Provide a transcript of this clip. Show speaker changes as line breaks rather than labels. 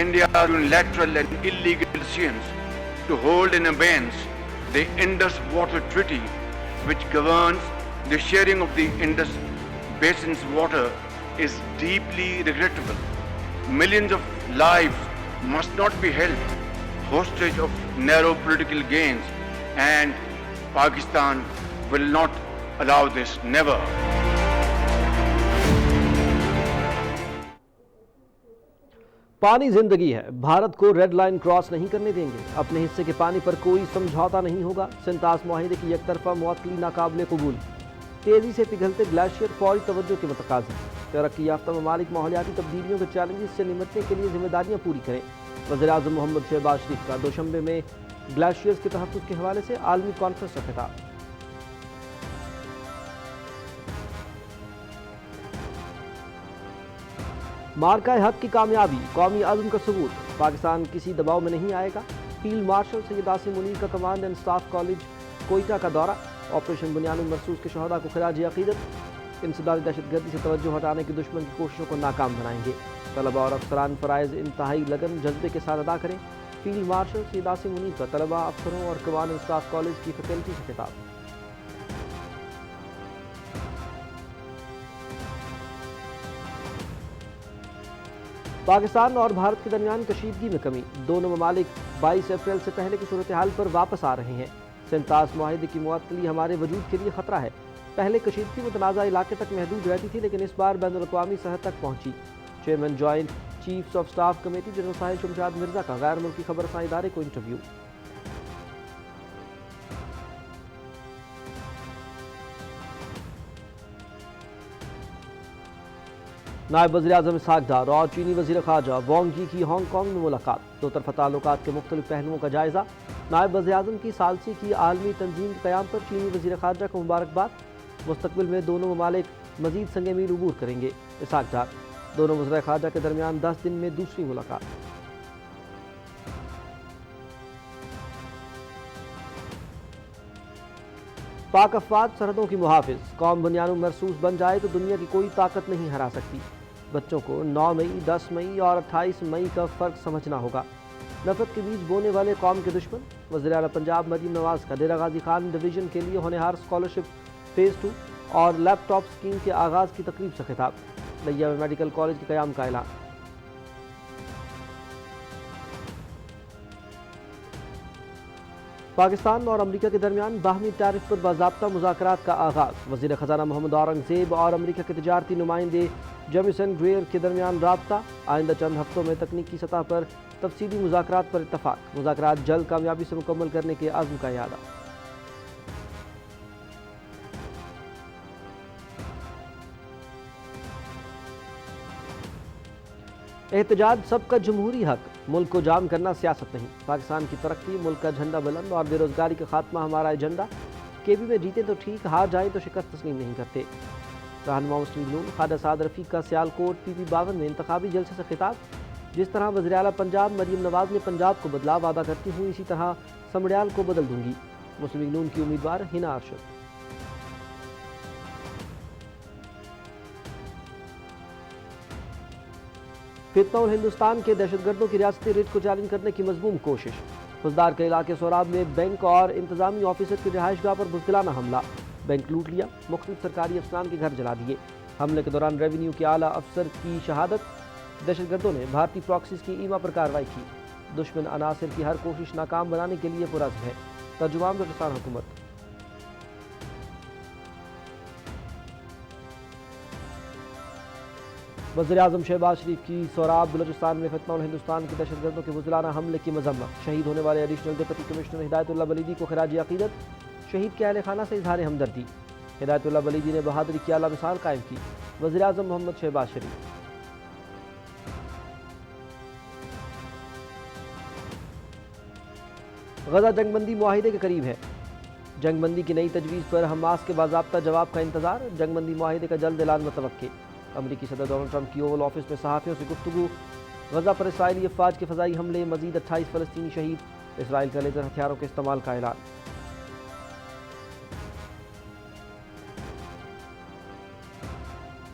India's unilateral and illegal decisions to hold in abeyance the Indus Water Treaty, which governs the sharing of the Indus Basin's water, is deeply regrettable. Millions of lives must not be held hostage of narrow political gains, and Pakistan will not allow this, never.
پانی زندگی ہے، بھارت کو red line cross نہیں کرنے دیں گے، اپنے حصے کے پانی پر کوئی سمجھوتا نہیں ہوگا، سنتاس معاہدے کی یک طرفہ معطلی ناقابل قبول، تیزی سے پگھلتے گلیشیئر فوری توجہ کے متقاضی، ترقی یافتہ ممالک ماحولیاتی تبدیلیوں کے چیلنجز سے نمٹنے کے لیے ذمہ داریاں پوری کریں۔ وزیراعظم محمد شہباز شریف کا دوشنبے میں گلیشیئرز کے تحفظ کے حوالے سے عالمی کانفرنس کا خطاب۔ مارکہ حق کی کامیابی، قومی عزم کا ثبوت، پاکستان کسی دباؤ میں نہیں آئے گا، فیلڈ مارشل سید عاصم منیر کا command and staff college Quetta کا دورہ، آپریشن بنیان المرصوص کے شہداء کو خراج عقیدت، انسدادی دہشت گردی سے توجہ ہٹانے کی دشمن کی کوششوں کو ناکام بنائیں گے، طلباء اور افسران فرائض انتہائی لگن جذبے کے ساتھ ادا کریں، فیلڈ مارشل سید عاصم منیر کا طلباء، افسروں اور کمانڈ اینڈ سٹاف کالج کی فیکلٹی سے خطاب۔ پاکستان اور بھارت کے درمیان کشیدگی میں کمی، دونوں ممالک 22 اپریل سے پہلے کی صورتحال پر واپس آ رہے ہیں، سنتاس معاہدے کی معطلی ہمارے وجود کے لیے خطرہ ہے، پہلے کشیدگی متنازع علاقے تک محدود رہتی تھی لیکن اس بار بین الاقوامی سطح تک پہنچی۔ Chairman joint chiefs of staff committee general Sahil Shamshad Mirza کا غیر ملکی خبر رساں ادارے کو انٹرویو۔ نائب وزیر اعظم اسحاق ڈار اور چینی وزیر خارجہ وانگ یی کی ہانگ کانگ میں ملاقات، دو طرفہ تعلقات کے مختلف پہلوؤں کا جائزہ، نائب وزیر اعظم کی ثالثی کی عالمی تنظیم کے قیام پر چینی وزیر خارجہ کو مبارکباد، مستقبل میں دونوں ممالک مزید سنگ میل عبور کریں گے، اسحاق ڈار۔ دونوں وزراء خارجہ کے درمیان 10 دن میں دوسری ملاقات۔ پاک افواج سرحدوں کی محافظ، قوم بنیان مرصوص بن جائے تو دنیا کی کوئی طاقت نہیں ہرا سکتی، بچوں کو 9 مئی، 10 مئی اور 28 مئی کا فرق سمجھنا ہوگا، نفرت کے بیج بونے والے قوم کے دشمن۔ وزیر اعلیٰ پنجاب مریم نواز کا ڈیرہ غازی خان ڈویژن کے لیے ہونہار اسکالرشپ فیز 2 اور لیپ ٹاپ اسکیم کے آغاز کی تقریب سے خطاب، لیا میں میڈیکل کالج کے قیام کا اعلان۔ پاکستان اور امریکہ کے درمیان باہمی ٹیرف پر باضابطہ مذاکرات کا آغاز، وزیر خزانہ محمد اورنگ زیب اور امریکہ کے تجارتی نمائندے جیمیسن گریئر کے درمیان رابطہ، آئندہ چند ہفتوں میں تکنیکی سطح پر تفصیلی مذاکرات پر اتفاق، مذاکرات جلد کامیابی سے مکمل کرنے کے عزم کا اعادہ۔ احتجاج سب کا جمہوری حق، ملک کو جام کرنا سیاست نہیں، پاکستان کی ترقی، ملک کا جھنڈا بلند اور بے روزگاری کا خاتمہ ہمارا ایجنڈا، کے بی میں جیتے تو ٹھیک، ہار جائیں تو شکست تسلیم نہیں کرتے۔ رہنما مسلم لیگ خواجہ سعد رفیق کا سیالکوٹ پی پی 52 میں انتخابی جلسے سے خطاب، جس طرح وزیر اعلیٰ پنجاب مریم نواز نے پنجاب کو بدلا وعدہ کرتی ہوئی، اسی طرح سمڑیال کو بدل دوں گی، مسلم لیگ نون کی امیدوار ہنا ارشد۔ فتنہ الہندوستان کے دہشت گردوں کی ریاستی ریٹ کو چیلنج کرنے کی مذموم کوشش، فزدار کے علاقے سوراب میں بینک اور انتظامی آفیسر کی رہائش گاہ پر بزدلانہ حملہ، بینک لوٹ لیا، مختلف سرکاری افسران کے گھر جلا دیے، حملے کے دوران ریونیو کے اعلیٰ افسر کی شہادت، دہشت گردوں نے بھارتی پراکسیز کی ایما پر کارروائی کی، دشمن عناصر کی ہر کوشش ناکام بنانے کے لیے پرعزم ہے، ترجمان بلوچستان حکومت۔ وزیر اعظم شہباز شریف کی سوراب بلوچستان میں فتنہ الہندوستان کے دہشت گردوں کے بزدلانہ حملے کی مذمت، شہید ہونے والے ایڈیشنل ڈپٹی کمشنر ہدایت اللہ بلیدی کو خراج عقیدت، شہید کے اہل خانہ سے اظہار ہمدردی، ہدایت اللہ بلیدی نے بہادری کی اعلیٰ مثال قائم کی، وزیر اعظم محمد شہباز شریف۔ غزہ جنگ بندی معاہدے کے قریب ہے، جنگ بندی کی نئی تجویز پر حماس کے باضابطہ جواب کا انتظار، جنگ بندی معاہدے کا جلد اعلان متوقع، امریکی صدر ڈونلڈ ٹرمپ کی اوول آفس میں صحافیوں سے گفتگو، غزہ پر اسرائیلی افواج کے فضائی حملے، مزید 28 فلسطینی شہید، اسرائیل کا لیزر ہتھیاروں کے استعمال کا اعلان۔